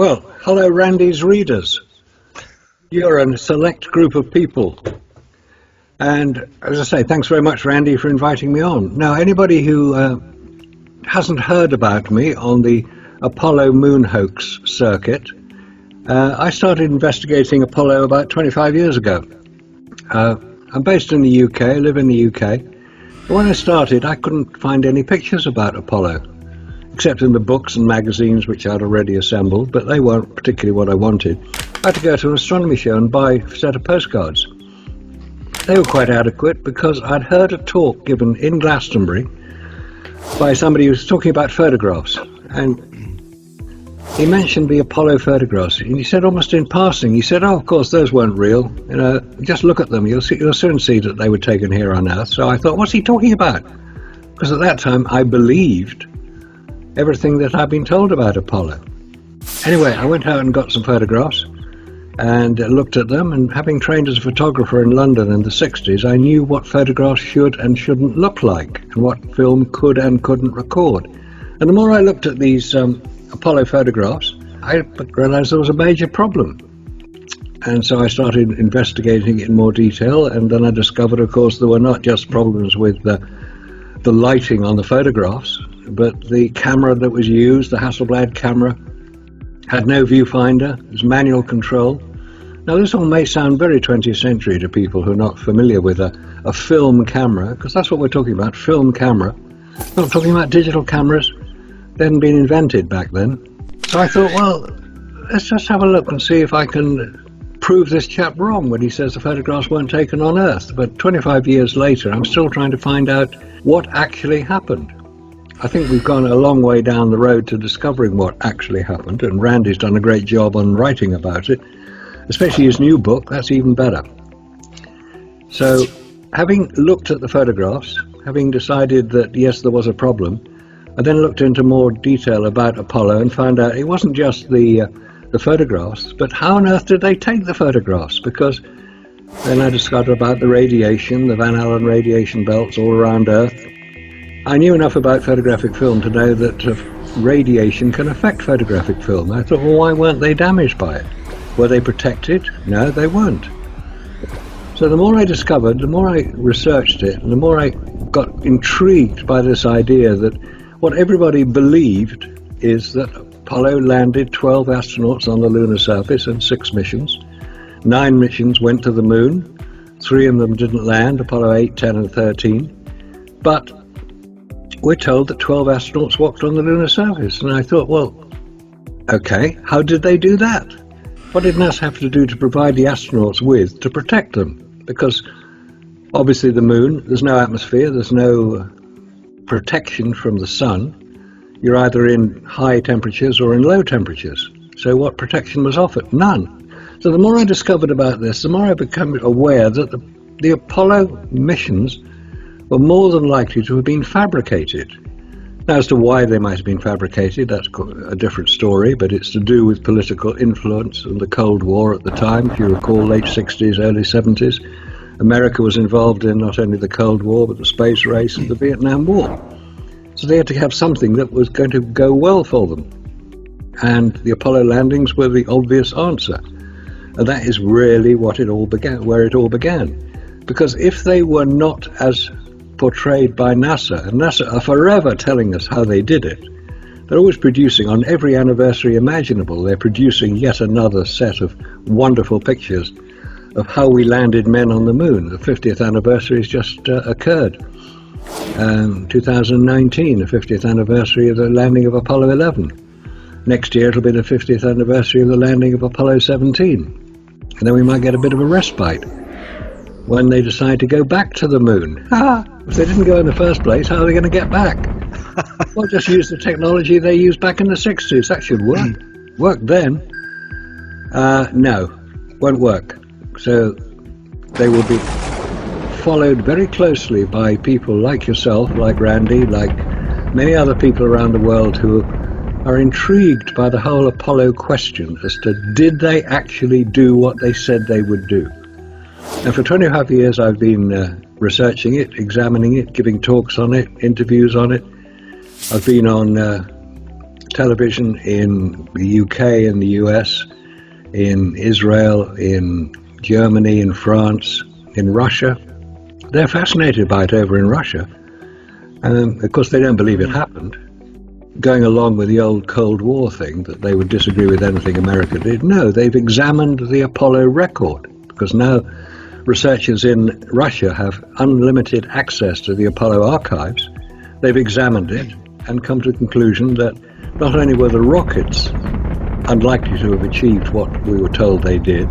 Well, hello Randy's readers. You're a select group of people. And as I say, thanks very much, Randy, for inviting me on. Now, anybody who hasn't heard about me on the Apollo moon hoax circuit, I started investigating Apollo about 25 years ago. I'm based in the UK, I live in the UK. But when I started, I couldn't find any pictures about Apollo, except in the books and magazines which I'd already assembled, but they weren't particularly what I wanted. I had to go to an astronomy show and buy a set of postcards. They were quite adequate because I'd heard a talk given in Glastonbury by somebody who was talking about photographs, and he mentioned the Apollo photographs, and he said almost in passing, he said, oh, of course, those weren't real, just look at them, you'll soon see that they were taken here on Earth. So I thought, what's he talking about? Because at that time I believed everything that I'd been told about Apollo. Anyway, I went out and got some photographs and looked at them, and having trained as a photographer in London in the 60s, I knew what photographs should and shouldn't look like and what film could and couldn't record. And the more I looked at these Apollo photographs, I realized there was a major problem. And so I started investigating it in more detail, and then I discovered, of course, there were not just problems with the lighting on the photographs, but the camera that was used, the Hasselblad camera, had no viewfinder, it was manual control. Now this all may sound very 20th century to people who are not familiar with a film camera, because that's what we're talking about, film camera. We're not talking about digital cameras, they hadn't been invented back then. So I thought, well, let's just have a look and see if I can prove this chap wrong when he says the photographs weren't taken on Earth. But 25 years later, I'm still trying to find out what actually happened. I think we've gone a long way down the road to discovering what actually happened, and Randy's done a great job on writing about it, especially his new book. That's even better. So, having looked at the photographs, having decided that yes, there was a problem, I then looked into more detail about Apollo and found out it wasn't just the photographs, but how on earth did they take the photographs? Because then I discovered about the radiation, the Van Allen radiation belts all around Earth. I knew enough about photographic film to know that radiation can affect photographic film. I thought, well, why weren't they damaged by it? Were they protected? No, they weren't. So the more I discovered, the more I researched it, and the more I got intrigued by this idea that what everybody believed is that Apollo landed 12 astronauts on the lunar surface in 6 missions. 9 missions went to the moon. 3 of them didn't land, Apollo 8, 10 and 13. But we're told that 12 astronauts walked on the lunar surface. And I thought, well, okay, how did they do that? What did NASA have to do to provide the astronauts with to protect them? Because obviously the moon, there's no atmosphere, there's no protection from the sun. You're either in high temperatures or in low temperatures. So what protection was offered? None. So the more I discovered about this, the more I became aware that the Apollo missions were more than likely to have been fabricated. Now, as to why they might have been fabricated, that's a different story, but it's to do with political influence and the Cold War at the time. If you recall, late 60s, early 70s, America was involved in not only the Cold War, but the space race and the Vietnam War. So they had to have something that was going to go well for them. And the Apollo landings were the obvious answer. And that is really what it all began, where it all began. Because if they were not as portrayed by NASA, and NASA are forever telling us how they did it, they're always producing, on every anniversary imaginable, they're producing yet another set of wonderful pictures of how we landed men on the moon. The 50th anniversary has just occurred. 2019, the 50th anniversary of the landing of Apollo 11. Next year it'll be the 50th anniversary of the landing of Apollo 17. And then we might get a bit of a respite when they decide to go back to the moon. If they didn't go in the first place, how are they going to get back? Well, just use the technology they used back in the 60s. That should work. Worked then. No, won't work. So they will be followed very closely by people like yourself, like Randy, like many other people around the world who are intrigued by the whole Apollo question as to did they actually do what they said they would do. And for 25 years I've been researching it, examining it, giving talks on it, interviews on it. I've been on television in the UK, in the US, in Israel, in Germany, in France, in Russia. They're fascinated by it over in Russia. Of course, they don't believe it happened. Going along with the old Cold War thing, that they would disagree with anything America did. No, they've examined the Apollo record, because now researchers in Russia have unlimited access to the Apollo archives. They've examined it and come to the conclusion that not only were the rockets unlikely to have achieved what we were told they did,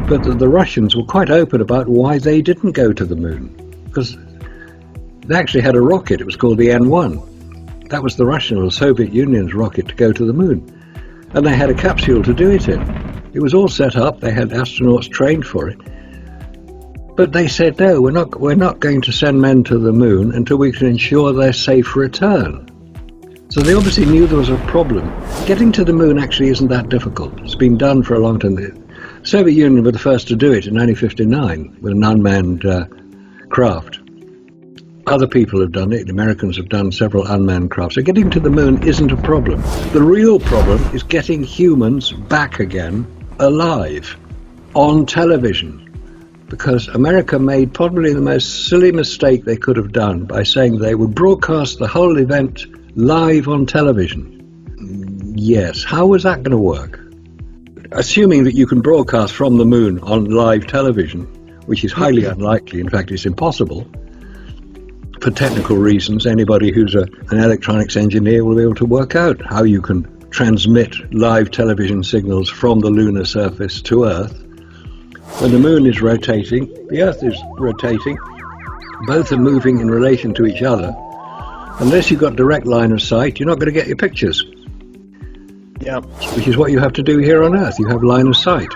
but that the Russians were quite open about why they didn't go to the moon. Because they actually had a rocket, it was called the N-1. That was the Russian or Soviet Union's rocket to go to the moon. And they had a capsule to do it in. It was all set up, they had astronauts trained for it. But they said, no, we're not going to send men to the moon until we can ensure their safe return. So they obviously knew there was a problem. Getting to the moon actually isn't that difficult. It's been done for a long time. The Soviet Union were the first to do it in 1959 with an unmanned craft. Other people have done it. The Americans have done several unmanned crafts. So getting to the moon isn't a problem. The real problem is getting humans back again alive on television. Because America made probably the most silly mistake they could have done by saying they would broadcast the whole event live on television. Yes, how was that going to work? Assuming that you can broadcast from the moon on live television, which is highly unlikely, in fact it's impossible, for technical reasons, anybody who's an electronics engineer will be able to work out how you can transmit live television signals from the lunar surface to Earth. When the moon is rotating, the Earth is rotating, both are moving in relation to each other. Unless you've got direct line of sight, you're not going to get your pictures. Yeah. Which is what you have to do here on Earth. You have line of sight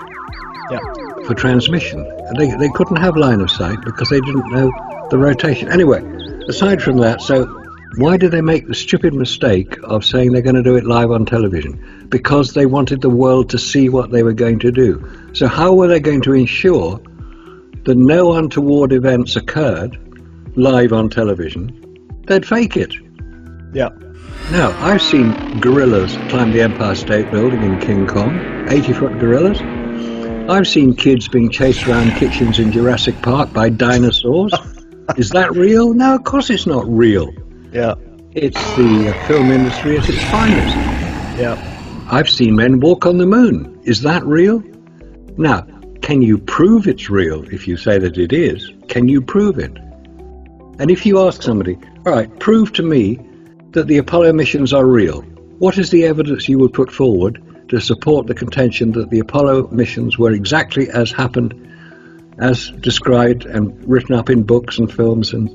for transmission. And they couldn't have line of sight because they didn't know the rotation. Anyway, aside from that, so why did they make the stupid mistake of saying they're going to do it live on television? Because they wanted the world to see what they were going to do. So how were they going to ensure that no untoward events occurred live on television? They'd fake it. Yeah. Now, I've seen gorillas climb the Empire State Building in King Kong, 80-foot gorillas. I've seen kids being chased around kitchens in Jurassic Park by dinosaurs. Is that real? No, of course it's not real. Yeah. It's the film industry at its finest. Yeah. I've seen men walk on the moon. Is that real? Now, can you prove it's real if you say that it is? Can you prove it? And if you ask somebody, all right, prove to me that the Apollo missions are real, what is the evidence you would put forward to support the contention that the Apollo missions were exactly as happened, as described and written up in books and films and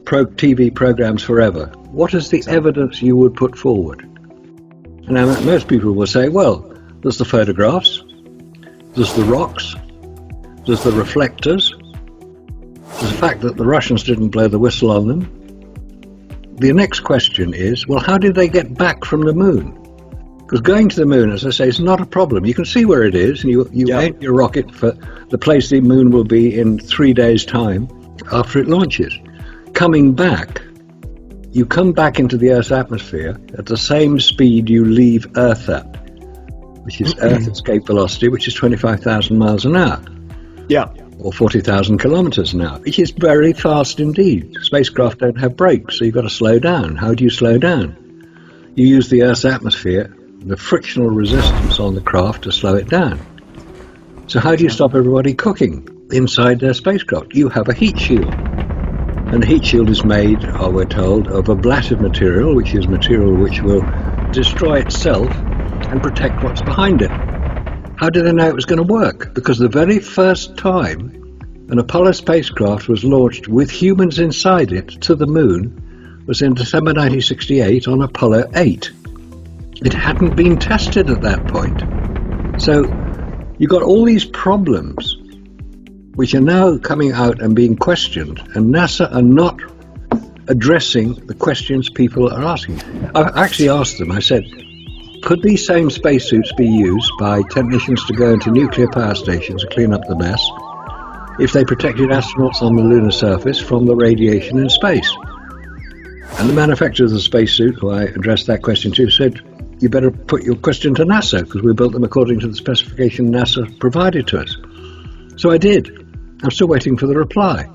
TV programs forever? What is the evidence you would put forward? And now most people will say, well, there's the photographs, there's the rocks, there's the reflectors, there's the fact that the Russians didn't blow the whistle on them. The next question is, well, how did they get back from the moon? Because going to the moon, as I say, is not a problem. You can see where it is, and you aim your rocket for the place the moon will be in 3 days' time after it launches. Coming back, you come back into the Earth's atmosphere at the same speed you leave Earth at, which is Earth escape velocity, which is 25,000 miles an hour. Yeah. Or 40,000 kilometers an hour, which is very fast indeed. Spacecraft don't have brakes, so you've got to slow down. How do you slow down? You use the Earth's atmosphere, the frictional resistance on the craft, to slow it down. So how do you stop everybody cooking inside their spacecraft? You have a heat shield. And the heat shield is made, we're told, of ablative material, which is material which will destroy itself and protect what's behind it. How did they know it was going to work? Because the very first time an Apollo spacecraft was launched with humans inside it to the moon was in December 1968 on Apollo 8. It hadn't been tested at that point. So you've got all these problems which are now coming out and being questioned, and NASA are not addressing the questions people are asking. I actually asked them, I said, could these same spacesuits be used by technicians to go into nuclear power stations and clean up the mess if they protected astronauts on the lunar surface from the radiation in space? And the manufacturer of the spacesuit, who I addressed that question to, said, you better put your question to NASA, because we built them according to the specification NASA provided to us. So I did. I'm still waiting for the reply.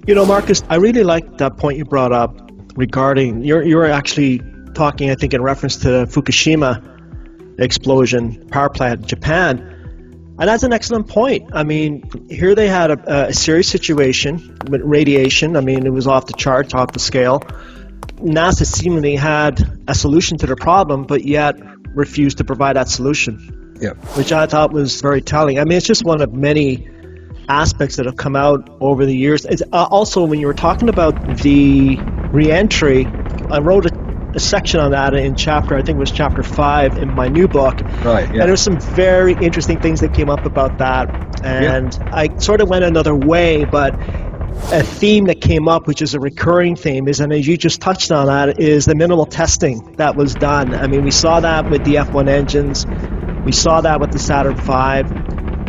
You know, Marcus, I really like that point you brought up regarding, you were actually talking, I think, in reference to the Fukushima explosion power plant in Japan. And that's an excellent point. I mean, here they had a serious situation with radiation. I mean, it was off the charts, off the scale. NASA seemingly had a solution to the problem, but yet refused to provide that solution, which I thought was very telling. I mean, it's just one of many aspects that have come out over the years. It's, also, when you were talking about the reentry, I wrote a section on that in chapter, I think it was chapter 5 in my new book. Right, And there were some very interesting things that came up about that. And I sort of went another way, but a theme that came up, which is a recurring theme, is, and as you just touched on that, is the minimal testing that was done. I mean, we saw that with the F1 engines. We saw that with the Saturn V.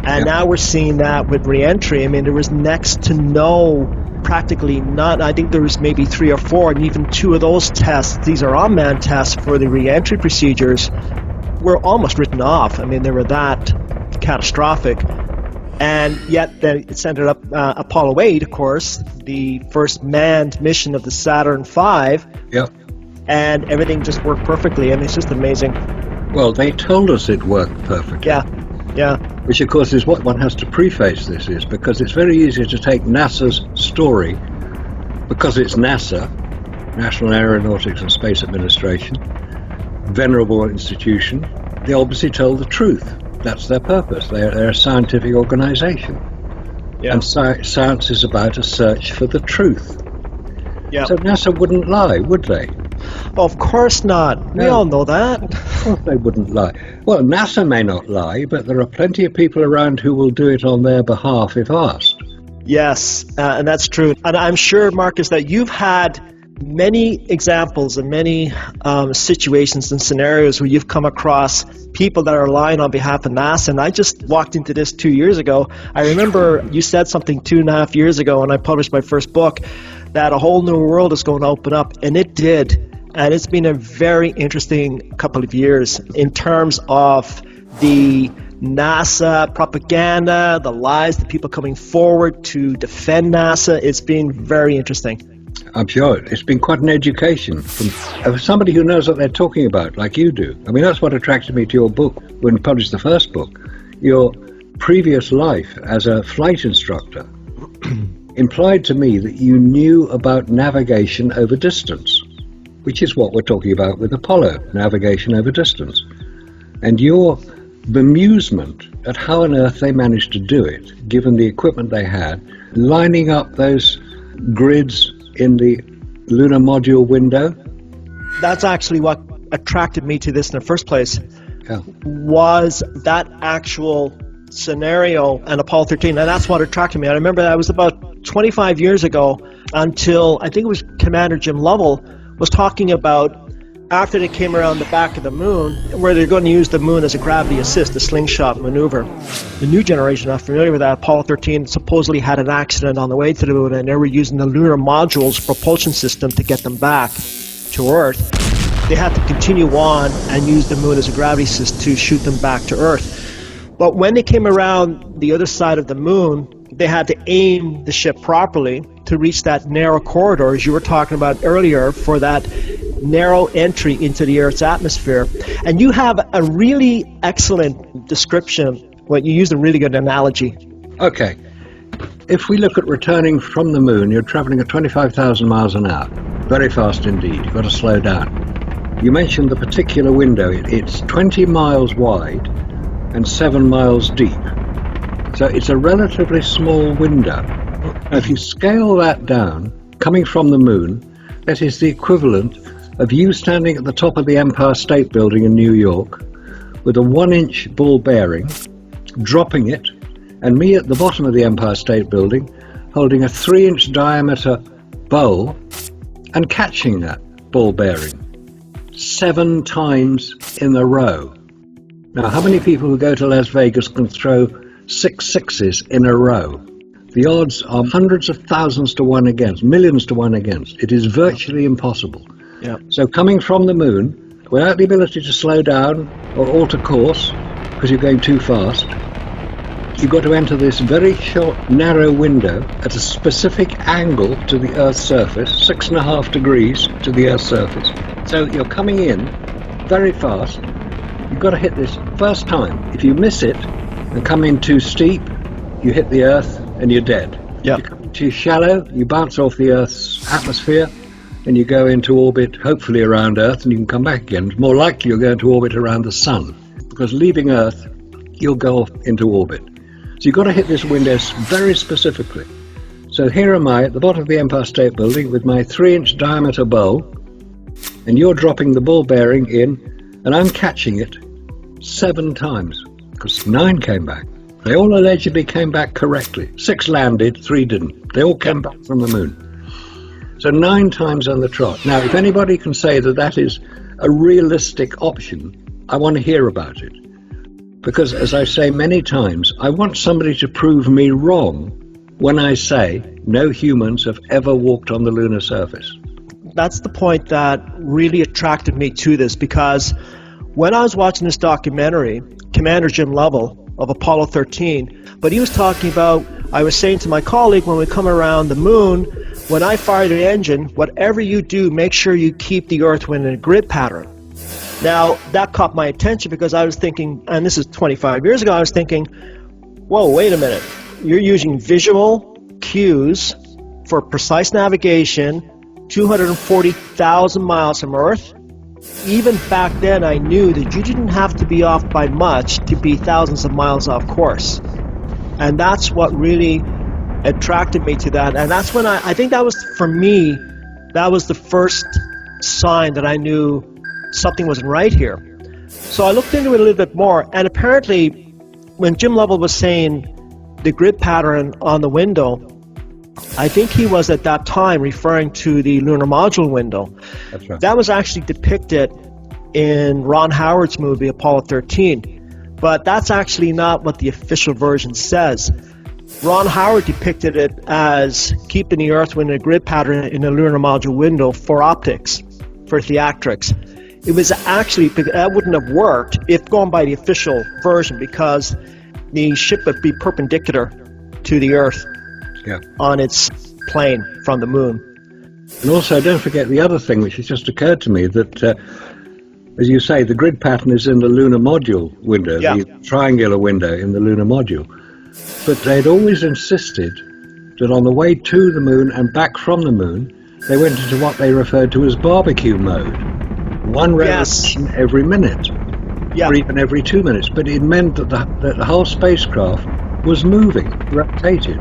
And now we're seeing that with reentry. I mean, there was next to no, practically none. I think there was maybe 3 or 4, and even 2 of those tests, these are on-man tests for the reentry procedures, were almost written off. I mean, they were that catastrophic. And yet then it's ended up Apollo 8, of course, the first manned mission of the Saturn V. And everything just worked perfectly. I mean, it's just amazing. Well, they told us it worked perfectly. Yeah. Which, of course, is what one has to preface this is, because it's very easy to take NASA's story, because it's NASA, National Aeronautics and Space Administration, venerable institution. They obviously tell the truth. That's their purpose. They're a scientific organization. And science is about a search for the truth. So NASA wouldn't lie, would they? Of course not. We all know that. Of course they wouldn't lie. Well, NASA may not lie, but there are plenty of people around who will do it on their behalf if asked. Yes, and that's true. And I'm sure, Marcus, that you've had many examples and many situations and scenarios where you've come across people that are lying on behalf of NASA. And I just walked into this 2 years ago. I remember you said something 2.5 years ago when I published my first book, that a whole new world is going to open up, and it did. And it's been a very interesting couple of years in terms of the NASA propaganda, the lies, the people coming forward to defend NASA. It's been very interesting. I'm sure it's been quite an education from somebody who knows what they're talking about, like you do. I mean, that's what attracted me to your book when you published the first book. Your previous life as a flight instructor implied to me that you knew about navigation over distance, which is what we're talking about with Apollo, navigation over distance. And your bemusement at how on earth they managed to do it, given the equipment they had, lining up those grids in the lunar module window. That's actually what attracted me to this in the first place, was that actual scenario and Apollo 13, and that's what attracted me. I remember that was about 25 years ago, until I think it was Commander Jim Lovell was talking about after they came around the back of the moon, where they're going to use the moon as a gravity assist, a slingshot maneuver. The new generation, not familiar with that, Apollo 13 supposedly had an accident on the way to the moon, and they were using the lunar module's propulsion system to get them back to Earth. They had to continue on and use the moon as a gravity assist to shoot them back to Earth. But when they came around the other side of the moon, they had to aim the ship properly to reach that narrow corridor, as you were talking about earlier, for that narrow entry into the Earth's atmosphere. And you have a really excellent description. Well, you used a really good analogy. Okay. If we look at returning from the moon, you're traveling at 25,000 miles an hour. Very fast indeed. You've got to slow down. You mentioned the particular window. It's 20 miles wide and 7 miles deep. So it's a relatively small window. Now, if you scale that down, coming from the moon, that is the equivalent of you standing at the top of the Empire State Building in New York with a 1-inch ball bearing, dropping it, and me at the bottom of the Empire State Building holding a 3-inch diameter bowl and catching that ball bearing 7 times in a row. Now, how many people who go to Las Vegas can throw 6 sixes in a row? The odds are hundreds of thousands to 1 against, millions to 1 against. It is virtually impossible. Yeah. So coming from the moon, without the ability to slow down or alter course, because you're going too fast, you've got to enter this very short, narrow window at a specific angle to the Earth's surface, 6.5 degrees to the Earth's surface. So you're coming in very fast. You've got to hit this first time. If you miss it and come in too steep, you hit the Earth and you're dead. Yeah. If you come too shallow, you bounce off the Earth's atmosphere and you go into orbit, hopefully around Earth, and you can come back again. It's more likely you'll go into orbit around the Sun, because leaving Earth, you'll go off into orbit. So you've got to hit this window very specifically. So here am I at the bottom of the Empire State Building with my 3-inch diameter bowl, and you're dropping the ball bearing in, and I'm catching it 7 times, because 9 came back. They all allegedly came back correctly. 6 landed, 3 didn't. They all came back from the moon. So 9 times on the trot. Now, if anybody can say that that is a realistic option, I want to hear about it. Because, as I say many times, I want somebody to prove me wrong when I say no humans have ever walked on the lunar surface. That's the point that really attracted me to this, because when I was watching this documentary, Commander Jim Lovell of Apollo 13, but he was talking about, I was saying to my colleague, when we come around the moon, when I fire the engine, whatever you do, make sure you keep the Earth in a grid pattern. Now, that caught my attention because I was thinking, and this is 25 years ago, I was thinking, whoa, wait a minute. You're using visual cues for precise navigation, 240,000 miles from Earth. Even back then, I knew that you didn't have to be off by much to be thousands of miles off course. And that's what really attracted me to that. And that's when I think that was, for me, that was the first sign that I knew something wasn't right here. So I looked into it a little bit more, and apparently when Jim Lovell was saying the grid pattern on the window, I think he was at that time referring to the lunar module window. That's right. That was actually depicted in Ron Howard's movie Apollo 13, but that's actually not what the official version says. Ron Howard depicted it as keeping the Earth within a grid pattern in the lunar module window for optics, for theatrics. It was actually, that wouldn't have worked if going by the official version, because the ship would be perpendicular to the Earth on its plane from the moon. And also, don't forget the other thing which has just occurred to me, that, as you say, the grid pattern is in the lunar module window, the triangular window in the lunar module. But they'd always insisted that on the way to the moon and back from the moon, they went into what they referred to as barbecue mode. One revolution every minute, or even every 2 minutes. But it meant that the whole spacecraft was moving, rotated.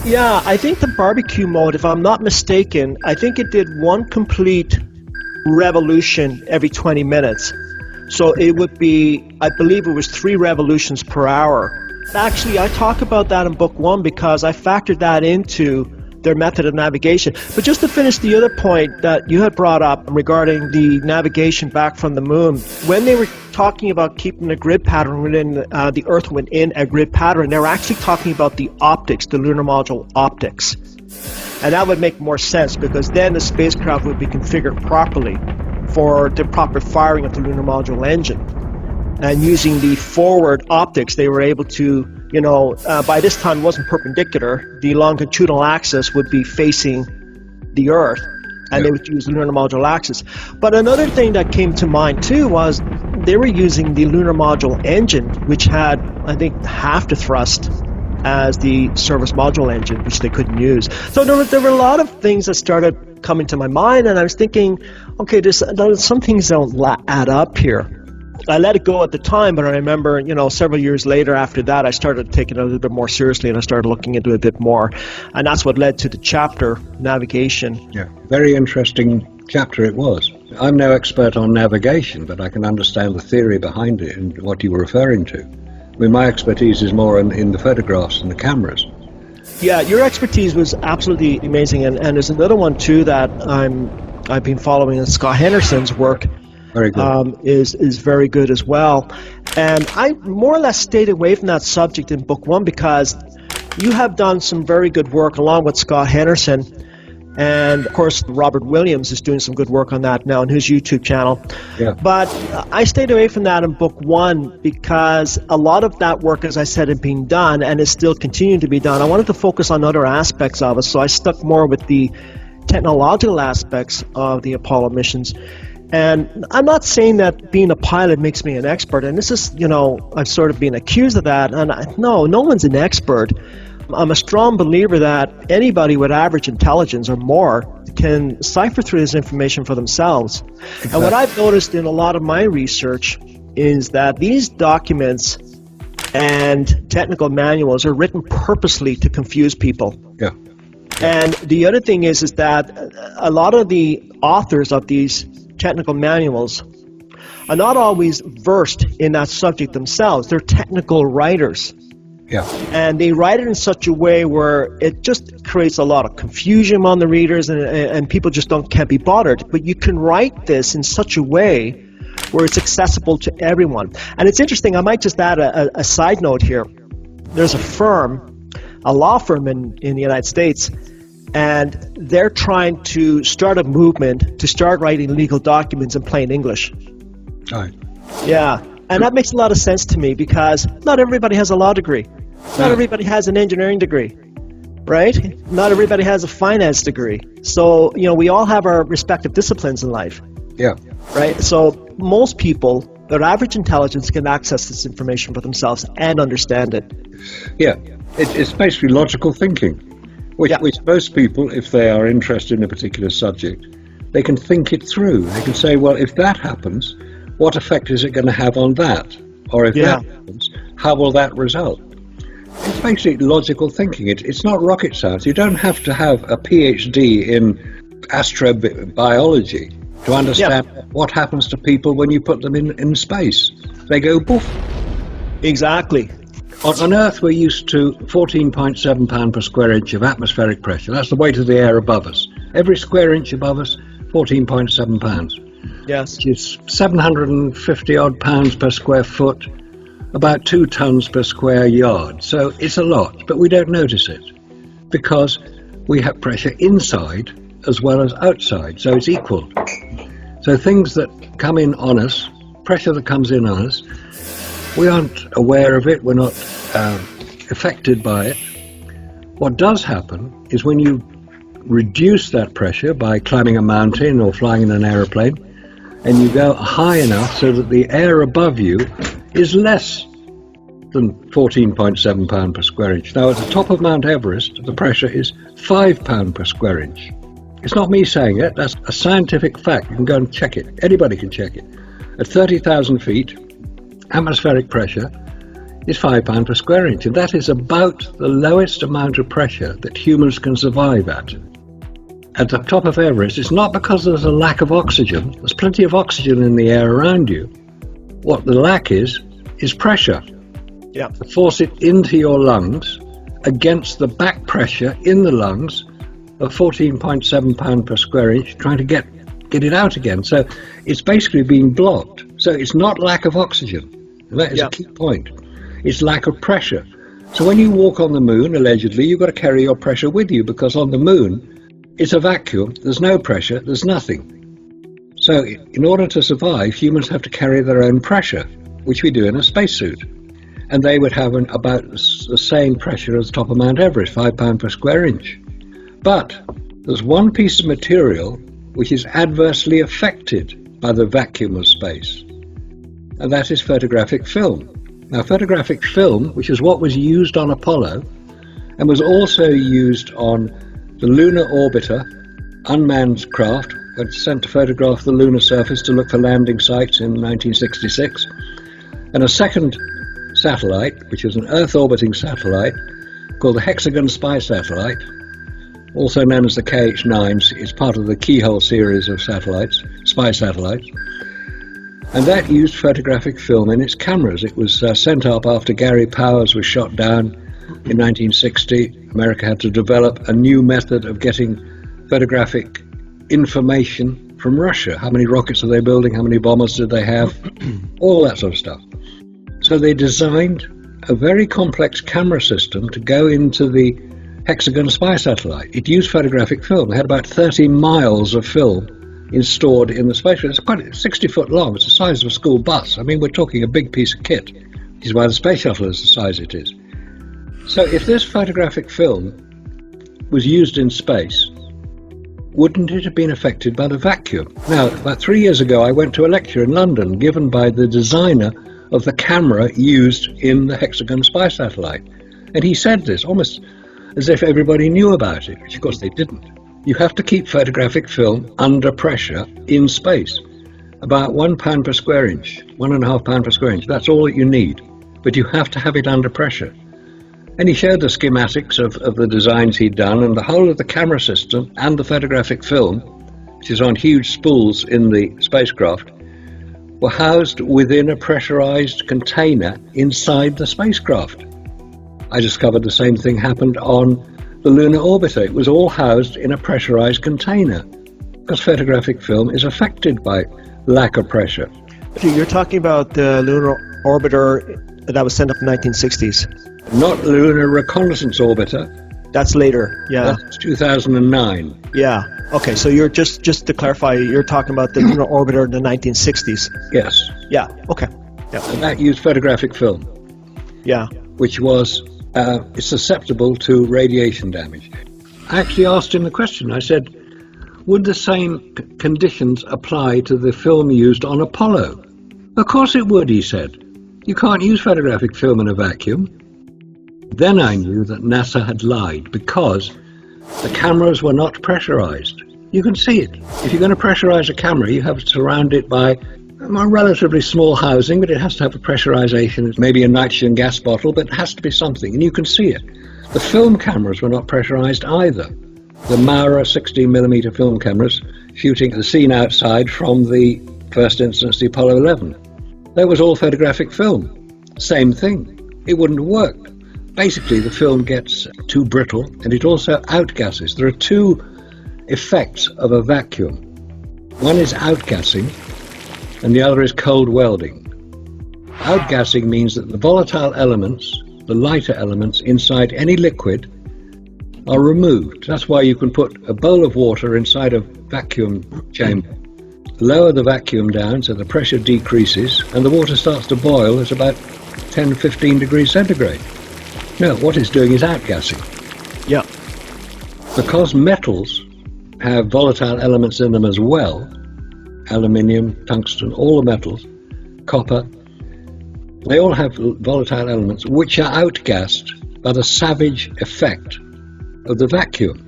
Yeah, I think the barbecue mode, if I'm not mistaken, I think it did one complete revolution every 20 minutes. So it would be, I believe it was 3 revolutions per hour. Actually, I talk about that in book 1 because I factored that into their method of navigation. But just to finish the other point that you had brought up regarding the navigation back from the moon, when they were talking about keeping a grid pattern within the Earth within a grid pattern, they were actually talking about the optics, the lunar module optics. And that would make more sense, because then the spacecraft would be configured properly for the proper firing of the lunar module engine. And using the forward optics, they were able to, by this time it wasn't perpendicular, the longitudinal axis would be facing the Earth, and they would use the lunar module axis. But another thing that came to mind too was they were using the lunar module engine, which had, I think, half the thrust as the service module engine, which they couldn't use. So there were a lot of things that started coming to my mind, and I was thinking, okay, some things don't add up here. I let it go at the time, but I remember, several years later after that, I started taking it a little bit more seriously, and I started looking into it a bit more. And that's what led to the chapter, Navigation. Yeah, very interesting chapter it was. I'm no expert on navigation, but I can understand the theory behind it and what you were referring to. I mean, my expertise is more in the photographs and the cameras. Yeah, your expertise was absolutely amazing. And there's another one, too, that I've been following, Scott Henderson's work. Very good. Is very good as well. And I more or less stayed away from that subject in book 1 because you have done some very good work along with Scott Henderson And of course, Robert Williams is doing some good work on that now on his YouTube channel. Yeah. But I stayed away from that in book one because a lot of that work, as I said, had been done and is still continuing to be done. I wanted to focus on other aspects of it, so I stuck more with the technological aspects of the Apollo missions. And I'm not saying that being a pilot makes me an expert, and this is, I've sort of been accused of that, and no one's an expert. I'm a strong believer that anybody with average intelligence or more can cipher through this information for themselves. Exactly. And what I've noticed in a lot of my research is that these documents and technical manuals are written purposely to confuse people. Yeah. And the other thing is that a lot of the authors of these technical manuals are not always versed in that subject themselves. They're technical writers. Yeah. And they write it in such a way where it just creates a lot of confusion on the readers, and people just can't be bothered. But you can write this in such a way where it's accessible to everyone. And it's interesting, I might just add a side note here. There's a law firm in the United States, and they're trying to start a movement to start writing legal documents in plain English. All right. Yeah. And that makes a lot of sense to me because not everybody has a law degree. Not everybody has an engineering degree, right? Not everybody has a finance degree. So, we all have our respective disciplines in life. Yeah. Right? So most people, their average intelligence can access this information for themselves and understand it. Yeah. It's basically logical thinking, which most people, if they are interested in a particular subject, they can think it through. They can say, well, if that happens, what effect is it going to have on that? Or if that happens, how will that result? It's basically logical thinking. It's not rocket science. You don't have to have a PhD in astrobiology to understand what happens to people when you put them in space. They go poof. Exactly. On Earth, we're used to 14.7 pound per square inch of atmospheric pressure. That's the weight of the air above us. Every square inch above us, 14.7 pounds. Yes. Which is 750 odd pounds per square foot, about 2 tons per square yard. So it's a lot, but we don't notice it because we have pressure inside as well as outside, so it's equal. So things that come in on us, pressure that comes in on us, we aren't aware of it, we're not affected by it. What does happen is when you reduce that pressure by climbing a mountain or flying in an aeroplane, and you go high enough so that the air above you is less than 14.7 pound per square inch. Now, at the top of Mount Everest, the pressure is 5 pound per square inch. It's not me saying it, that's a scientific fact. You can go and check it. Anybody can check it. At 30,000 feet, atmospheric pressure is 5 pound per square inch, and that is about the lowest amount of pressure that humans can survive at. At the top of Everest, it's not because there's a lack of oxygen. There's plenty of oxygen in the air around you. What the lack is pressure. Yeah. To force it into your lungs against the back pressure in the lungs of 14.7 pound per square inch, trying to get it out again. So it's basically being blocked. So it's not lack of oxygen. And that is a key point. It's lack of pressure. So when you walk on the moon, allegedly, you've got to carry your pressure with you because on the moon, it's a vacuum, there's no pressure, there's nothing. So in order to survive, humans have to carry their own pressure, which we do in a spacesuit. And they would have about the same pressure as the top of Mount Everest, 5 pound per square inch. But there's one piece of material which is adversely affected by the vacuum of space, and that is photographic film. Now, photographic film, which is what was used on Apollo, and was also used on the lunar orbiter, unmanned craft, was sent to photograph the lunar surface to look for landing sites in 1966. And a second satellite, which is an Earth-orbiting satellite, called the Hexagon Spy Satellite, also known as the KH-9, is part of the Keyhole series of satellites, spy satellites. And that used photographic film in its cameras. It was sent up after Gary Powers was shot down in 1960. America had to develop a new method of getting photographic information from Russia. How many rockets are they building? How many bombers did they have? All that sort of stuff. So they designed a very complex camera system to go into the hexagon spy satellite. It used photographic film. It had about 30 miles of film stored in the space. It's quite 60 foot long. It's the size of a school bus. I mean, we're talking a big piece of kit, which is why the space shuttle is the size it is. So if this photographic film was used in space, wouldn't it have been affected by the vacuum? Now, about 3 years ago, I went to a lecture in London given by the designer of the camera used in the hexagon spy satellite. And he said this almost as if everybody knew about it, which of course they didn't. You have to keep photographic film under pressure in space. About £1 per square inch, £1.5 per square inch. That's all that you need. But you have to have it under pressure. And he showed the schematics of the designs he'd done, and the whole of the camera system and the photographic film, which is on huge spools in the spacecraft, were housed within a pressurized container inside the spacecraft. I discovered the same thing happened on the lunar orbiter. It was all housed in a pressurized container because photographic film is affected by lack of pressure. You're talking about the lunar orbiter that was sent up in the 1960s. Not lunar reconnaissance orbiter. That's later, yeah. That's 2009. Yeah. Okay, so you're just to clarify, you're talking about the lunar orbiter in the 1960s. Yes. Yeah. Okay. Yeah. And that used photographic film. Yeah. Which was susceptible to radiation damage. I actually asked him the question. I said, would the same conditions apply to the film used on Apollo? Of course it would, he said. You can't use photographic film in a vacuum. Then I knew that NASA had lied because the cameras were not pressurized. You can see it. If you're going to pressurize a camera, you have to surround it by a relatively small housing, but it has to have a pressurization. It's maybe a nitrogen gas bottle, but it has to be something, and you can see it. The film cameras were not pressurized either. The Maurer 16mm film cameras shooting the scene outside from the first instance, the Apollo 11. That was all photographic film. Same thing. It wouldn't have worked. Basically, the film gets too brittle, and it also outgasses. There are two effects of a vacuum. One is outgassing, and the other is cold welding. Outgassing means that the volatile elements, the lighter elements inside any liquid, are removed. That's why you can put a bowl of water inside a vacuum chamber, lower the vacuum down so the pressure decreases, and the water starts to boil at about 10-15 degrees centigrade. No, what it's doing is outgassing. Yeah. Because metals have volatile elements in them as well, aluminium, tungsten, all the metals, copper, they all have volatile elements which are outgassed by the savage effect of the vacuum.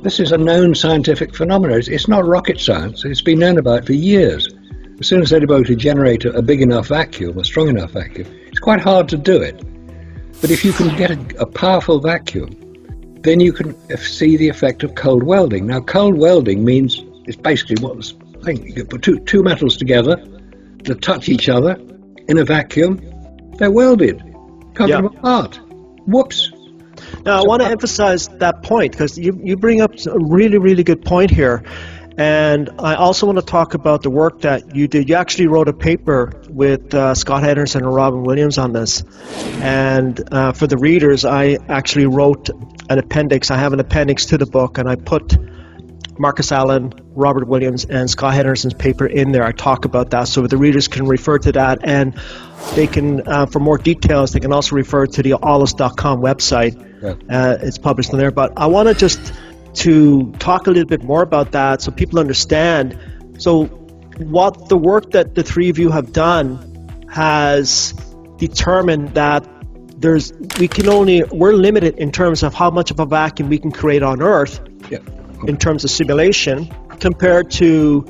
This is a known scientific phenomenon. It's not rocket science. It's been known about for years. As soon as they're able to generate a big enough vacuum, a strong enough vacuum, it's quite hard to do it. But if you can get a powerful vacuum, then you can see the effect of cold welding. Now, cold welding means it's basically what this thing. You can put two metals together that touch each other in a vacuum. They're welded. Can't get them apart. Whoops. Now, I want to emphasize that point because you bring up a really, really good point here. And I also want to talk about the work that you did. You actually wrote a paper with Scott Henderson and Robin Williams on this. And for the readers, I actually wrote an appendix. I have an appendix to the book, and I put Marcus Allen, Robert Williams, and Scott Henderson's paper in there. I talk about that so the readers can refer to that. And they can, for more details, they can also refer to the allis.com website. Yeah. It's published in there. But I want to talk a little bit more about that so people understand. So what the work that the three of you have done has determined that we're limited in terms of how much of a vacuum we can create on Earth in terms of simulation compared to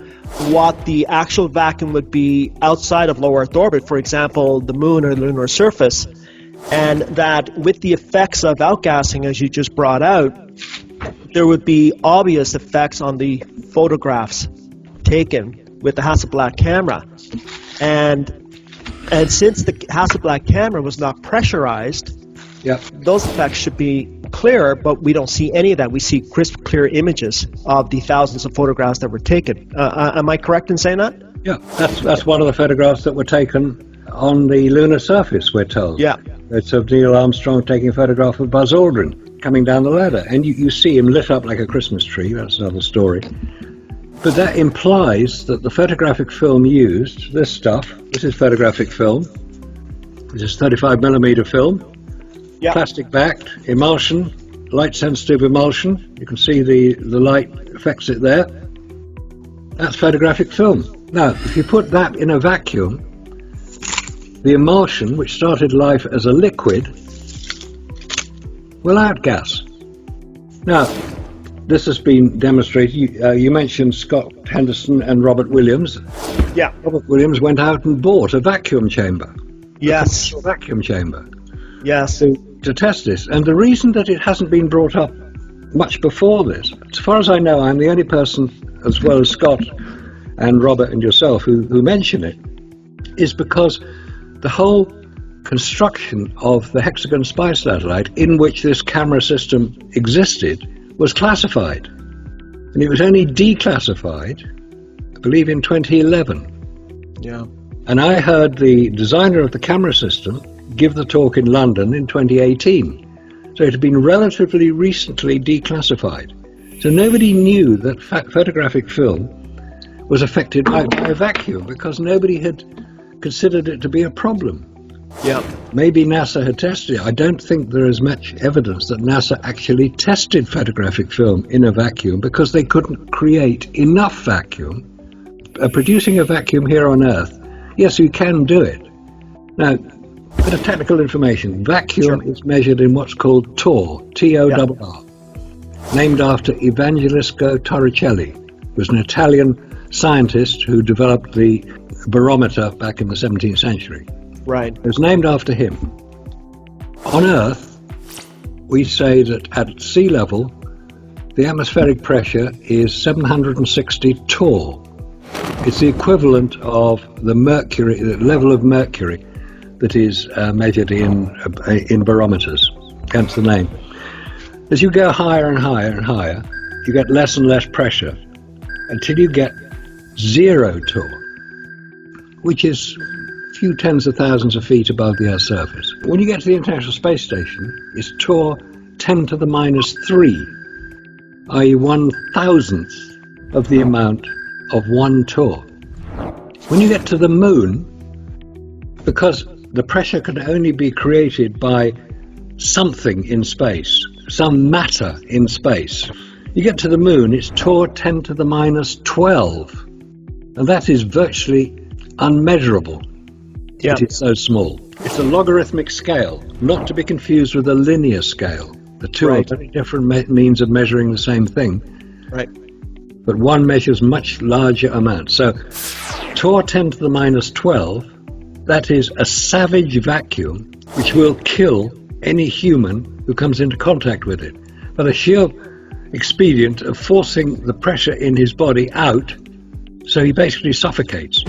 what the actual vacuum would be outside of low Earth orbit, for example, the moon or the lunar surface. And that with the effects of outgassing, as you just brought out, there would be obvious effects on the photographs taken with the Hasselblad camera. And since the Hasselblad camera was not pressurized, those effects should be clear, but we don't see any of that. We see crisp, clear images of the thousands of photographs that were taken. Am I correct in saying that? Yeah, that's one of the photographs that were taken on the lunar surface, we're told. Yeah. It's of Neil Armstrong taking a photograph of Buzz Aldrin coming down the ladder. And you see him lit up like a Christmas tree. That's another story. But that implies that the photographic film used, this is photographic film. This is 35mm film, plastic backed, emulsion, light sensitive emulsion. You can see the light affects it there. That's photographic film. Now, if you put that in a vacuum, the emulsion, which started life as a liquid, will outgas. Now, this has been demonstrated. You mentioned Scott Henderson and Robert Williams. Yeah. Robert Williams went out and bought a vacuum chamber. Yes. A vacuum chamber. Yes. To test this. And the reason that it hasn't been brought up much before this, as far as I know, I'm the only person, as well as Scott and Robert and yourself, who mention it, is because the whole construction of the Hexagon spy satellite in which this camera system existed was classified, and it was only declassified, I believe, in 2011. Yeah. And I heard the designer of the camera system give the talk in London in 2018. So it had been relatively recently declassified. So nobody knew that photographic film was affected by a vacuum, because nobody had considered it to be a problem. Yeah. Maybe NASA had tested it. I don't think there is much evidence that NASA actually tested photographic film in a vacuum, because they couldn't create enough vacuum. Producing a vacuum here on Earth, yes, you can do it. Now, a bit of technical information. Vacuum is measured in what's called torr, T-O-R-R, named after Evangelisco Torricelli, who was an Italian scientist who developed the barometer back in the 17th century. Right. It was named after him. On Earth, we say that at sea level, the atmospheric pressure is 760 torr. It's the equivalent of the mercury, the level of mercury that is measured in barometers, hence the name. As you go higher and higher and higher, you get less and less pressure until you get 0 torr, which is few tens of thousands of feet above the Earth's surface. When you get to the International Space Station, it's torr 10 to the minus 3, i.e. 1,000th of the amount of 1 torr. When you get to the Moon, because the pressure can only be created by something in space, some matter in space, you get to the Moon, it's torr 10 to the minus 12, and that is virtually unmeasurable. Yeah. It is so small. It's a logarithmic scale, not to be confused with a linear scale. The two are very different means of measuring the same thing. Right. But one measures much larger amounts. So, torr 10 to the minus 12, that is a savage vacuum which will kill any human who comes into contact with it. By the sheer expedient of forcing the pressure in his body out, so he basically suffocates.